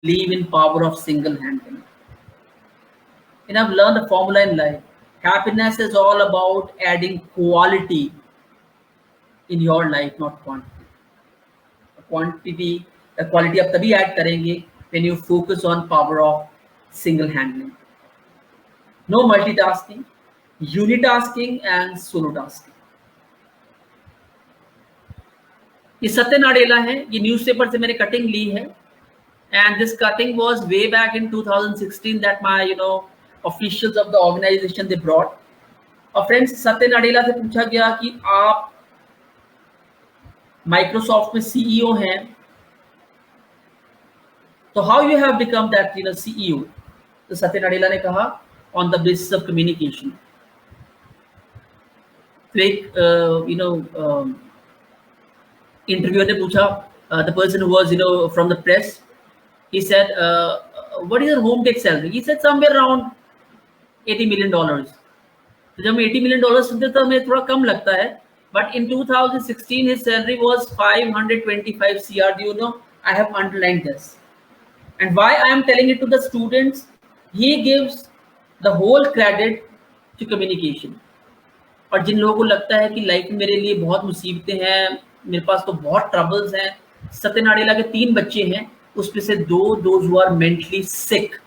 believe in power of single handling. And I've learned a formula in life. Happiness is all about adding quality in your life, not quantity. Quantity, quality आप तभी add करेंगे when you focus on power of single handling. No multitasking, unitasking and solo tasking. ये सत्य नाडेला है, ये newspaper से मैंने cutting ली है, and this cutting was way back in 2016 that my officials of the organization they brought. और friends सत्य नाडेला से पूछा गया कि आप माइक्रोसॉफ्ट में सीईओ हैं, तो how you have become that CEO? तो सत्य नाडेला ने कहा on the basis of communication. तो एक इंटरव्यूअर ने पूछा, the person who was from the press, he said what is your home tech salary? He said somewhere around $80 million. तो जब हम $80 million सुनते तो हमें थोड़ा कम लगता है, but in 2016 his salary was 525 CR. Do you know, I have underlined this, and why I am telling it to the students, he gives the whole credit to communication. और जिन लोगों को लगता है कि लाइफ में मेरे लिए बहुत मुसीबतें हैं, मेरे पास तो बहुत ट्रबल्स हैं, सत्य नाडेला के 3 बच्चे हैं, उसमें से 2 those who are mentally sick,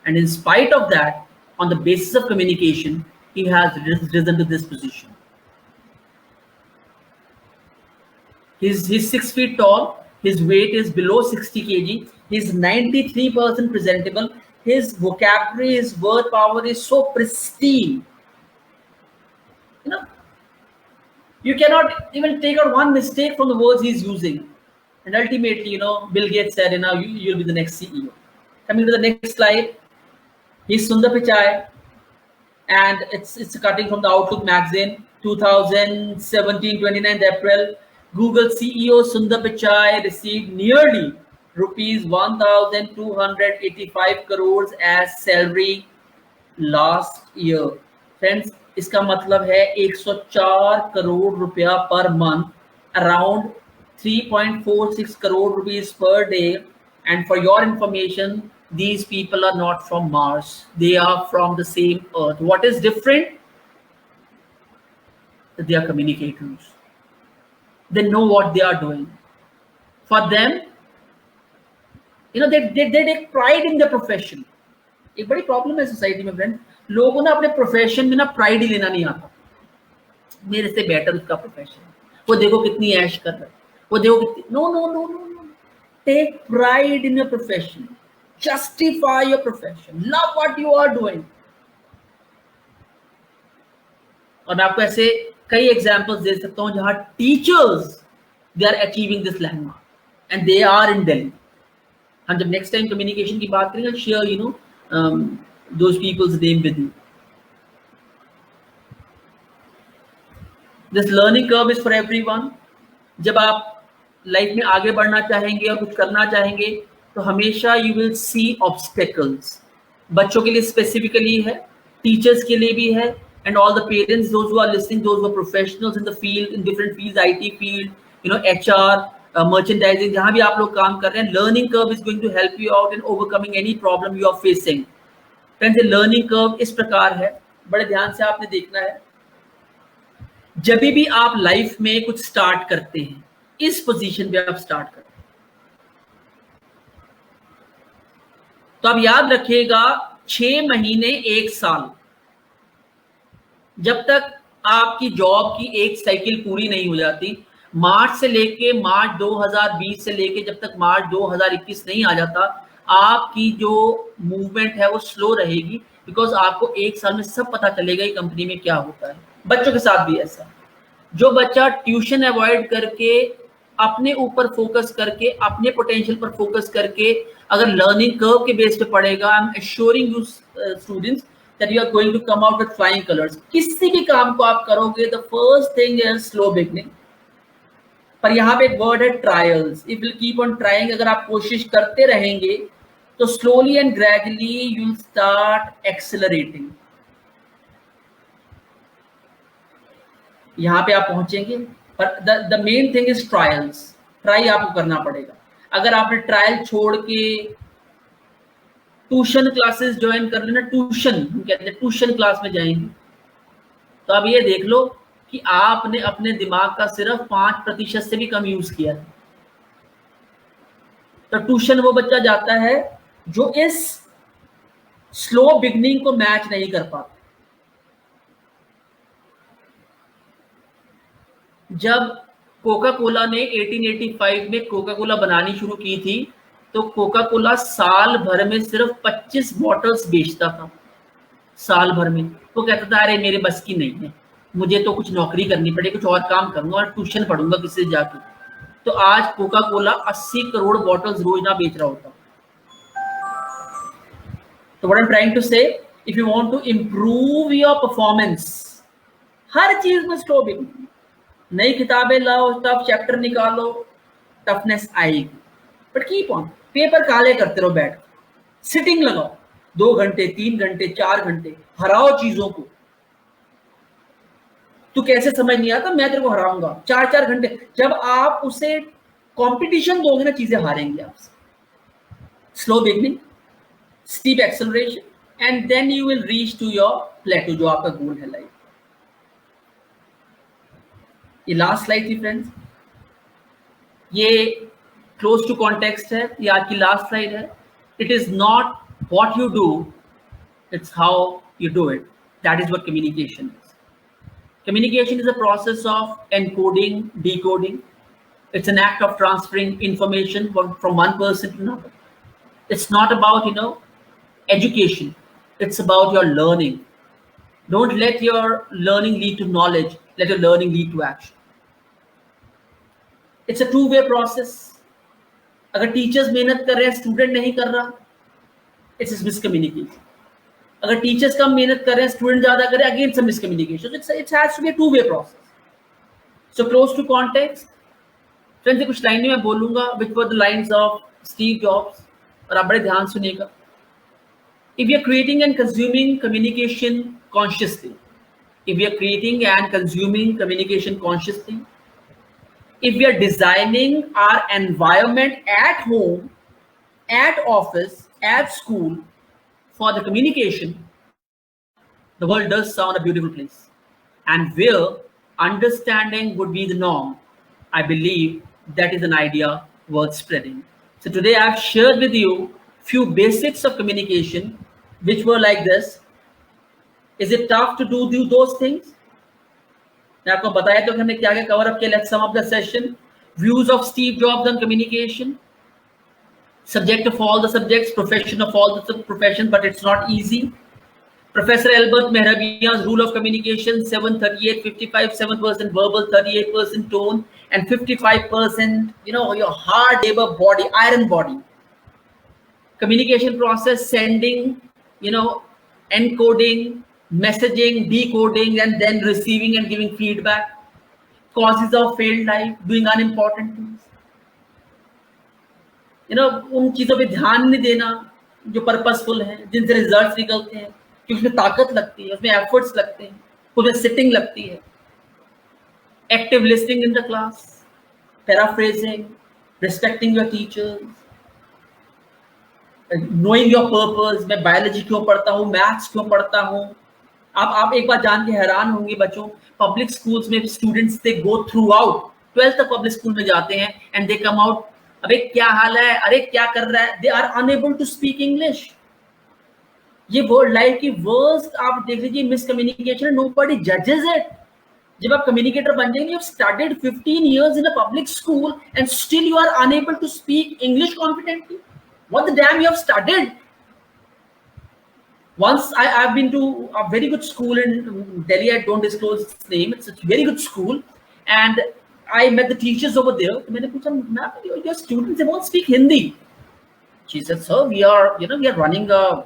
and in spite of that, on the basis of communication, he has risen to this position. He's 6 feet tall, his weight is below 60 kg, he's 93% presentable, his vocabulary, his word power is so pristine. You cannot even take out one mistake from the words he's using. And ultimately, Bill Gates said, you'll be the next CEO. Coming to the next slide, he's Sundar Pichai, and it's a cutting from the Outlook magazine, 2017, 29th April. Google CEO Sundar Pichai received nearly rupees 1,285 crores as salary last year. Friends, इसका मतलब है 104 करोड़ रुपया per month, around 3.46 crore rupees per day. And for your information, these people are not from Mars, they are from the same earth. What is different? They are communicators, they know what they are doing. For them, they take pride in their profession. एक बड़ी problem है society में friend, लोगों ने अपने profession में ना pride ही लेना नहीं आता. मेरे से बेटर उसका प्रोफेशन, वो देखो कितनी ऐश कर रहा है, वो देखो कितनी. No, take pride in your profession, justify your profession, love what you are doing. और मैं आपको ऐसे कई एग्जांपल्स दे सकता हूं जहां teachers they are achieving this landmark and they are in Delhi. हम जब नेक्स्ट टाइम कम्युनिकेशन की बात करेंगे, share those people's name with you. This learning curve is for everyone. जब आप लाइफ में आगे बढ़ना चाहेंगे और कुछ करना चाहेंगे तो हमेशा you will see obstacles. बच्चों के लिए स्पेसिफिकली है, टीचर्स के लिए भी है, and all the parents, those who are listening, those who are professionals in the field, in different fields, IT field, HR, merchandising, जहाँ भी आप लोग काम कर रहे हैं, learning curve is going to help you out in overcoming any problem you are facing. Friends, learning curve इस प्रकार है, बड़े ध्यान से आपने देखना है. जब भी आप लाइफ में कुछ स्टार्ट करते हैं, इस पोजीशन पे आप स्टार्ट करते हैं, तो आप याद रखिएगा 6 महीने 1 साल, जब तक आपकी जॉब की एक साइकिल पूरी नहीं हो जाती, मार्च से लेके मार्च 2020 से लेके जब तक मार्च 2021 नहीं आ जाता, आपकी जो मूवमेंट है वो स्लो रहेगी, बिकॉज आपको 1 साल में सब पता चलेगा कि कंपनी में क्या होता है. बच्चों के साथ भी ऐसा. जो बच्चा ट्यूशन अवॉइड करके, अपने ऊपर फोकस करके, अपने पोटेंशियल पर फोकस करके अगर लर्निंग कर्व के बेस पे पढ़ेगा, I am assuring you students that you are going to come out with flying colours. किसी भी काम को आप करोगे, the first thing is slow beginning. पर यहाँ पे एक वर्ड है trials. If will keep on trying, अगर आप कोशिश करते रहेंगे तो slowly and gradually you will start accelerating. यहाँ पे आप पहुंचेंगे, पर the main thing is trials. Try आपको करना पड़ेगा. अगर आपने ट्रायल छोड़ के ट्यूशन क्लासेस ज्वाइन कर लेना, ट्यूशन हम कहते हैं, ट्यूशन क्लास में जाएंगे तो अब ये देख लो कि आपने अपने दिमाग का सिर्फ 5% से भी कम यूज किया है। तो ट्यूशन वो बच्चा जाता है जो इस स्लो बिगनिंग को मैच नहीं कर पाता। जब कोका कोला ने 1885 में कोका कोला बनानी शुरू की थी तो कोका कोला साल भर में सिर्फ 25 बॉटल्स बेचता था, साल भर में। वो कहता था अरे मेरे बस की नहीं है, मुझे तो कुछ नौकरी करनी पड़ेगी, कुछ और काम करूंगा और ट्यूशन पढ़ूंगा किसी से जाके। तो आज कोका कोला 80 करोड़ बॉटल्स रोज ना बेच रहा होता। तो what I am trying to say, if you want to improve your performance, हर चीज में स्लो बिगनिंग, नई किताबें लाओ, टफ चैप्टर निकालो, टफनेस आएगी, बट कीप ऑन, पेपर काले करते रहो, बैठ सिटिंग लगाओ 2 घंटे 3 घंटे 4 घंटे, हराओ चीजों को। तू कैसे समझ नहीं आता, मैं तेरे को हराऊंगा 4-4 घंटे। जब आप उसे कंपटीशन दोगे ना, चीजें हारेंगे आपसे। Slow beginning, steep acceleration, and then you will reach to your plateau, जो आपका गोल है लाइफ। ये लास्ट स्लाइड थी फ्रेंड्स, ये क्लोज टू कॉन्टेक्स्ट है, ये आज की लास्ट स्लाइड है। It is not what you do, it's how you do it, that is what communication is. Communication is a process of encoding, decoding. It's an act of transferring information from one person to another. It's not about, education. It's about your learning. Don't let your learning lead to knowledge. Let your learning lead to action. It's a two-way process. अगर teachers मेहनत कर रहे हैं, student नहीं कर रहा, it's miscommunication. अगर teachers कम मेहनत कर रहे हैं, स्टूडेंट ज्यादा करे, again some miscommunication. It has to be a two way process. So close to context friends, कुछ लाइनें मैं बोलूंगा which were the lines of Steve Jobs, और आप बड़े ध्यान सुनिएगा। If you are creating and consuming communication consciously, if we are creating and consuming communication consciously, if we are designing our environment at home, at office, at school, for the communication, the world does sound a beautiful place. And where understanding would be the norm, I believe that is an idea worth spreading. So today I've shared with you few basics of communication, which were like this. Is it tough to do those things? मैं आपको बताया तो हमने क्या क्या cover up किया। Let's sum up the session. Views of Steve Jobs on communication. Subject of all the subjects, profession of all the professions, but it's not easy. Professor Albert Mehrabian's rule of communication: 7-38, 55, 7% verbal, 38% tone, and 55%, your hard labor body, iron body. Communication process: sending, encoding, messaging, decoding, and then receiving and giving feedback. Causes of failed life: doing unimportant things. उन चीजों पे ध्यान नहीं देना जो purposeful है, जिनसे results निकलते हैं, कि उसमें ताकत लगती है, उसमें एफर्ट्स लगते हैं, उसमें सिटिंग लगती है। Active listening in the class, paraphrasing, respecting your teachers, knowing your purpose. मैं बायोलॉजी क्यों पढ़ता हूँ, मैथ्स क्यों पढ़ता हूँ। आप एक बार जान के हैरान होंगे बच्चों, पब्लिक स्कूल्स में students they go through out 12th तक पब्लिक स्कूल में जाते हैं, एंड दे कम आउट, अबे क्या हाल है, अरे क्या कर रहा है, they are unable to speak English. ये वर्ल्ड लाइफ की वर्स्ट आप देख लीजिए मिसकम्युनिकेशन, नोबडी जजेस इट। जब आप कम्युनिकेटर बन जाएंगे, you have studied 15 years in a public school and still you are unable to speak English confidently. What the damn you have studied? Once I've been to a very good school in Delhi, I don't disclose its name, it's a very good school, and I met the teachers over there. मैंने पूछा, ma'am, your students, they won't speak Hindi. She said, sir, we are running a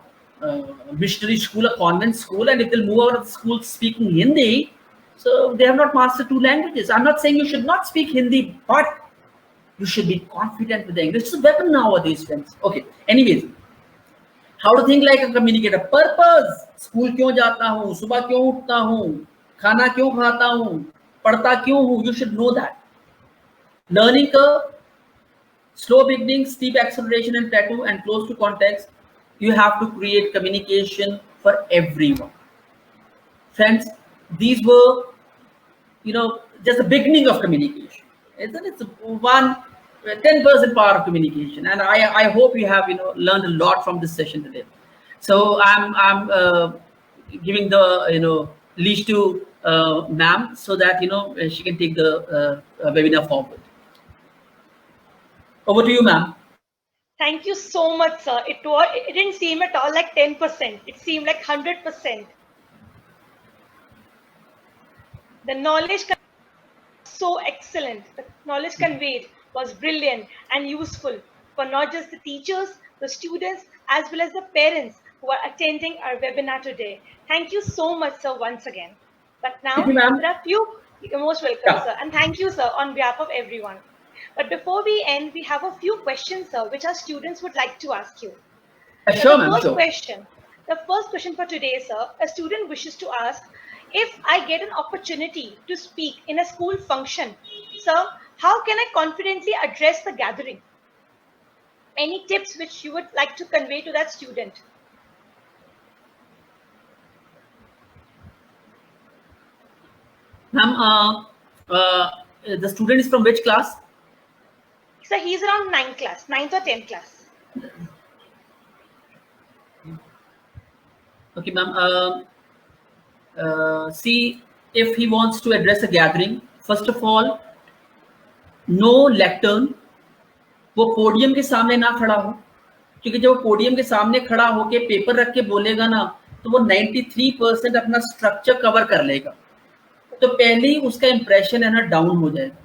missionary school, a convent school, and if they'll move out of the school speaking Hindi, so they have not mastered 2 languages. I'm not saying you should not speak Hindi, but you should be confident with the English. It's a weapon nowadays, friends. Okay, anyways, how to think like a communicator. Purpose, school क्यों जाता हूँ, सुबह क्यों उठता हूँ, खाना क्यों खाता हूँ, पढ़ता क्यों हूँ, you should know that. Learning curve, slow beginning, steep acceleration and plateau, and close to context. you have to create communication for everyone. Friends, these were, just the beginning of communication. It's one 10% part of communication, and I hope you have learned a lot from this session today. So I'm giving the leash to ma'am, so that she can take the webinar forward. Over to you, ma'am. Thank you so much, sir. It didn't seem at all like 10%. It seemed like 100%. The knowledge so excellent. The knowledge conveyed was brilliant and useful for not just the teachers, the students, as well as the parents who are attending our webinar today. Thank you so much, sir, once again. But now, Thank you, ma'am. there are you're most welcome, Yeah. sir. And thank you, sir, on behalf of everyone. But before we end, we have a few questions, sir, which our students would like to ask you. Sure, ma'am. The first question for today, sir, a student wishes to ask, if I get an opportunity to speak in a school function, sir, how can I confidently address the gathering? Any tips which you would like to convey to that student? Ma'am, the student is from which class? Sir, he's around 9th or 10th class. Okay, ma'am. See, if he wants to address a gathering, first of all, no lectern. वो podium के सामने ना खड़ा हो, क्योंकि जब वो podium के सामने खड़ा होके पेपर रख के बोलेगा ना, तो वो 93% अपना स्ट्रक्चर कवर कर लेगा, तो पहले ही उसका इंप्रेशन है ना डाउन हो जाएगा.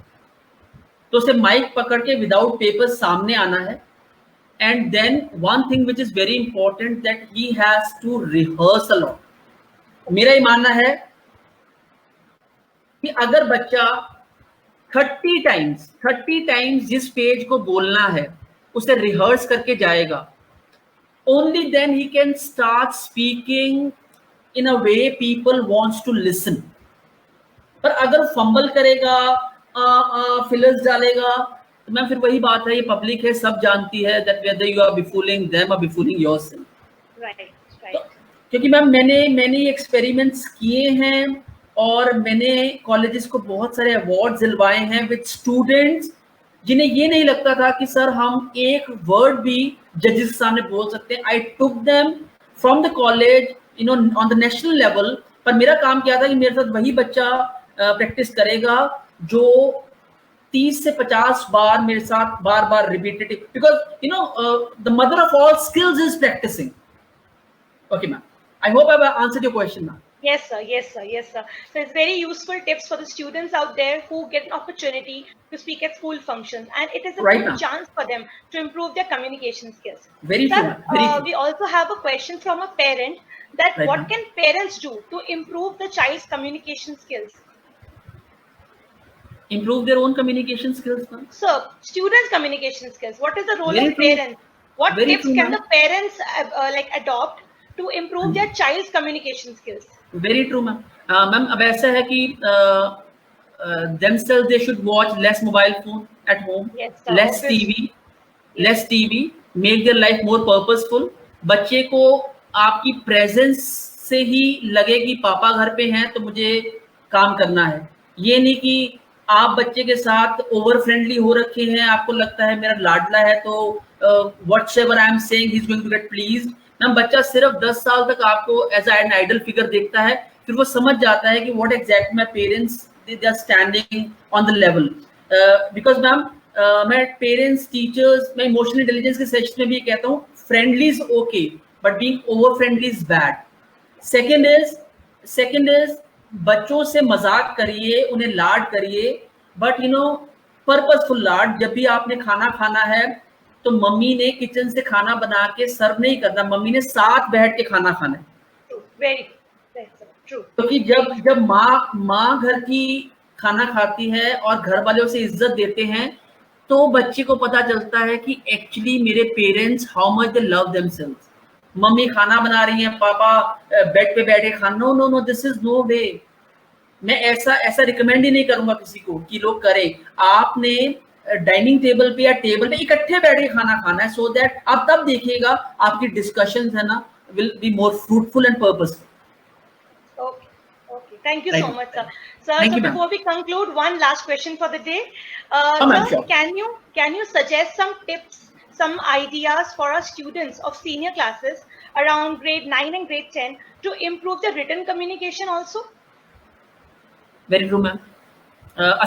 तो उसे माइक पकड़ के विदाउट पेपर सामने आना है. And then one thing which is very important, that he has to rehearse a lot. मेरा ये मानना है कि अगर बच्चा 30 टाइम्स जिस पेज को बोलना है उसे रिहर्स करके जाएगा, only then he can start speaking in a way people wants to listen. पर अगर फंबल करेगा, फिलर्स डालेगा, तो मैम फिर वही बात है, ये पब्लिक है, सब जानती है that whether you are befooling them और बिफूलिंग योरसेल्फ. राइट. क्योंकि मैम मैंने एक्सपेरिमेंट्स किए हैं और मैंने कॉलेजेस को बहुत सारे अवार्ड दिलवाए हैं विद स्टूडेंट्स जिन्हें ये नहीं लगता था कि सर हम एक वर्ड भी जजेस के सामने बोल सकते हैं. I took them from the college on the national level. पर मेरा काम क्या था कि मेरे साथ वही बच्चा प्रैक्टिस करेगा जो 30 से 50 बार मेरे साथ बार repetitive, because the mother of all skills is practicing. Okay, ma'am. I hope I've answered your question, ma'am. Yes, sir. So it's very useful tips for the students out there who get an opportunity to speak at school functions, and it is a good chance for them to improve their communication skills. Very true. We also have a question from a parent that what can parents do to improve the child's communication skills? Improve their own communication skills, ma'am? So, students' communication skills. What is the role of parents? What tips can the parents adopt to improve their child's communication skills? Very true, ma'am. Ma'am, अब ऐसा है कि themselves they should watch less mobile phone at home, yes, sir, less TV, make their life more purposeful. बच्चे को आपकी presence से ही लगे कि पापा घर पे हैं तो मुझे काम करना है. ये नहीं कि आप बच्चे के साथ ओवर फ्रेंडली हो रखे हैं, आपको लगता है मेरा लाडला है तो whatever I am saying he is going to get pleased. ना बच्चा सिर्फ 10 साल तक आपको एज एन आइडल फिगर देखता है, फिर वो समझ जाता है कि what exact my parents they are standing on the level. Because ma'am मैं पेरेंट्स टीचर्स मैं इमोशनल इंटेलिजेंस के सेक्शन में भी कहता हूँ, friendly is okay but being over friendly is bad. Second is बच्चों से मजाक करिए, उन्हें लाड करिए, बट पर्पसफुल लाड. जब भी आपने खाना खाना है तो मम्मी ने किचन से खाना बना के सर्व नहीं करना, मम्मी ने साथ बैठ के खाना खाना है. Very true. क्योंकि जब माँ घर की खाना खाती है और घर वाले उसे इज्जत देते हैं तो बच्चे को पता चलता है कि एक्चुअली मेरे parents how much they love themselves. Mummy खाना बना रही है, पापा बेड पे बैठे खाना, नो दिस इज नो वे. मैं ऐसा रिकमेंड ही नहीं करूंगा किसी को कि लोग करें. आपने डाइनिंग टेबल पे या टेबल पे इकट्ठे बैठ के खाना खाना है, सो दैट आप तब देखिएगा आपकी डिस्कशंस है ना will be more fruitful and purposeful. Okay. Okay. Thank you so Right. much, sir. Sir, Thank so you, ma'am. before we conclude, one last question for the day. Ma'am, Sir, sure. can you suggest some tips, some ideas for our students of senior classes around grade 9 and grade 10 to improve their written communication also? Very true, ma'am.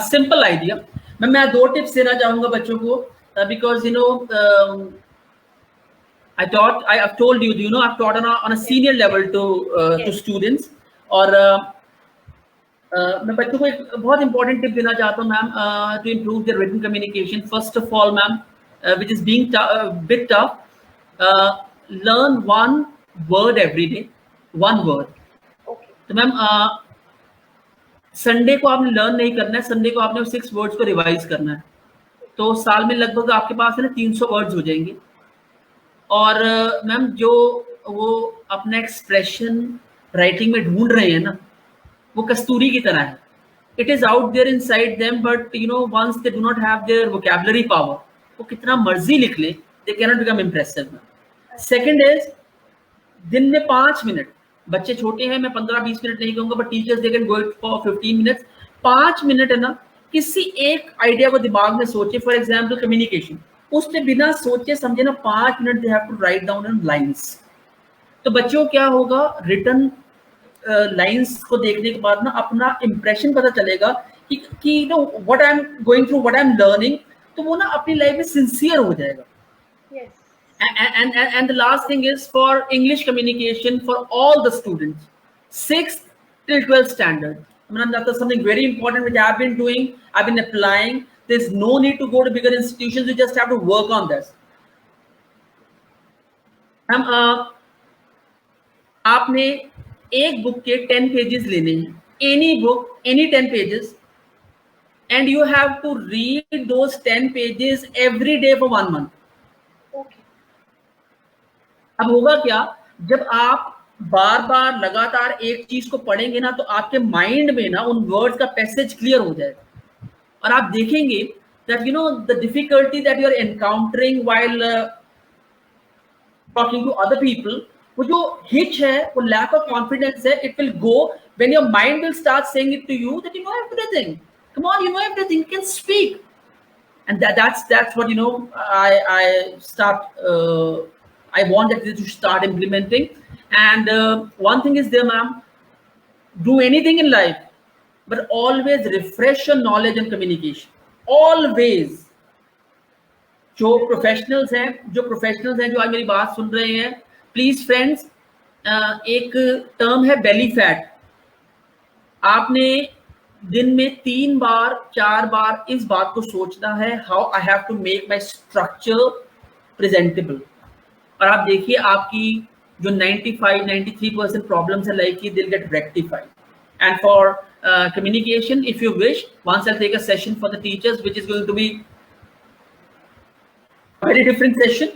A simple idea. मैं 2 tips देना चाहूंगा बच्चों को, because you know I've told you, you know, I've taught on a senior level to Yes. students. और मैं बच्चों को एक बहुत इंपॉर्टेंट टिप देना चाहता हूँ ma'am, to improve their written communication. First of all ma'am, which is being bit tough, learn one word every day, one word. Okay. तो मैम संडे को आपने लर्न नहीं करना है, संडे को आपने 6 वर्ड्स को रिवाइज करना है. तो साल में लगभग आपके पास है ना 300 वर्ड्स हो जाएंगे. और मैम जो वो अपना एक्सप्रेशन राइटिंग में ढूंढ रहे हैं ना, वो कस्तूरी की तरह है. It is out there inside them, but you know once they do not have their vocabulary power, वो कितना मर्जी लिख ले, they can not become impressive. Second is, दिन में 5 मिनट, बच्चे छोटे हैं, मैं 15-20 मिनट नहीं कहूंगा, but teachers they can go it for 15 minutes. 5 minute है ना, किसी एक आइडिया को दिमाग में सोचे. फॉर एग्जाम्पल कम्युनिकेशन, उससे बिना सोचे समझे ना 5 minute they have to write down in lines. तो बच्चों क्या होगा, रिटन लाइंस को देखने के बाद ना अपना इंप्रेशन पता चलेगा कि you know what I am going through, what I am learning. तो वो ना अपनी लाइफ में सिंसियर हो जाएगा. Yes. And the last thing is for English communication for all the students, 6th till 12th standard. I mean, that is something very important which I've been doing, I've been applying. There's no need to go to bigger institutions, you just have to work on this. आपने एक book के 10 pages लेने हैं, any book, any 10 pages, and you have to read those 10 pages every day for 1 month. Okay. अब होगा क्या, जब आप बार बार लगातार एक चीज को पढ़ेंगे ना, तो आपके माइंड में ना उन वर्ड्स का पैसेज क्लियर हो जाएगा. और आप देखेंगे that you know the difficulty that you are encountering while talking to other people, वो जो hitch है, वो lack of confidence है, it will go when your mind will start saying it to you that you know everything. Come on, you know everything, you can speak. And that's what, you know, I want that to start implementing. And one thing is there, ma'am, do anything in life, but always refresh your knowledge and communication. Always. जो professionals हैं जो आज मेरी बात सुन रहे हैं, please friends, एक term है बेली फैट. आपने दिन में 3 बार 4 बार इस बात को सोचना है, how I have to make my structure presentable. और आप देखिए आपकी जो 95-93% प्रॉब्लम्स है लाइफ की, दिल get rectified. And for communication, if you wish, once I'll take a session for the teachers, which is going to be a very different session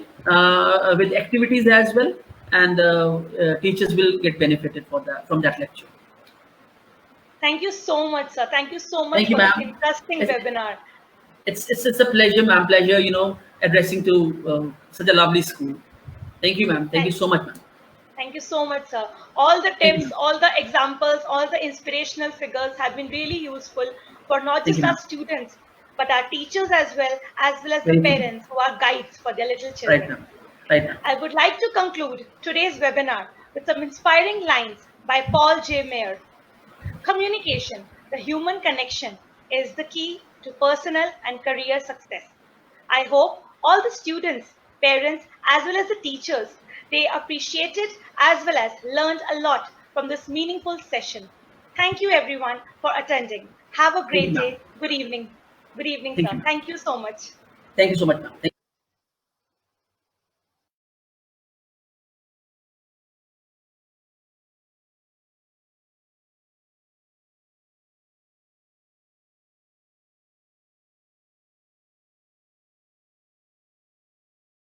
with activities as well, and teachers will get benefited from that lecture. Thank you so much, sir. Thank you so much Thank you, for ma'am. this interesting webinar. It's a pleasure, ma'am. Pleasure, you know, addressing to such a lovely school. Thank you, ma'am. Thank you so much, ma'am. Thank you so much, sir. All the tips, all the examples, all the inspirational figures have been really useful for not just our students, but our teachers as well as the parents who are guides for their little children. Right, ma'am. Right, ma'am. I would like to conclude today's webinar with some inspiring lines by Paul J. Mayer. Communication, the human connection, is the key to personal and career success. I hope all the students, parents, as well as the teachers, they appreciated as well as learned a lot from this meaningful session. Thank you everyone for attending. Have a great day. Good evening. Good evening, sir. Thank you so much. Thank you so much, ma'am.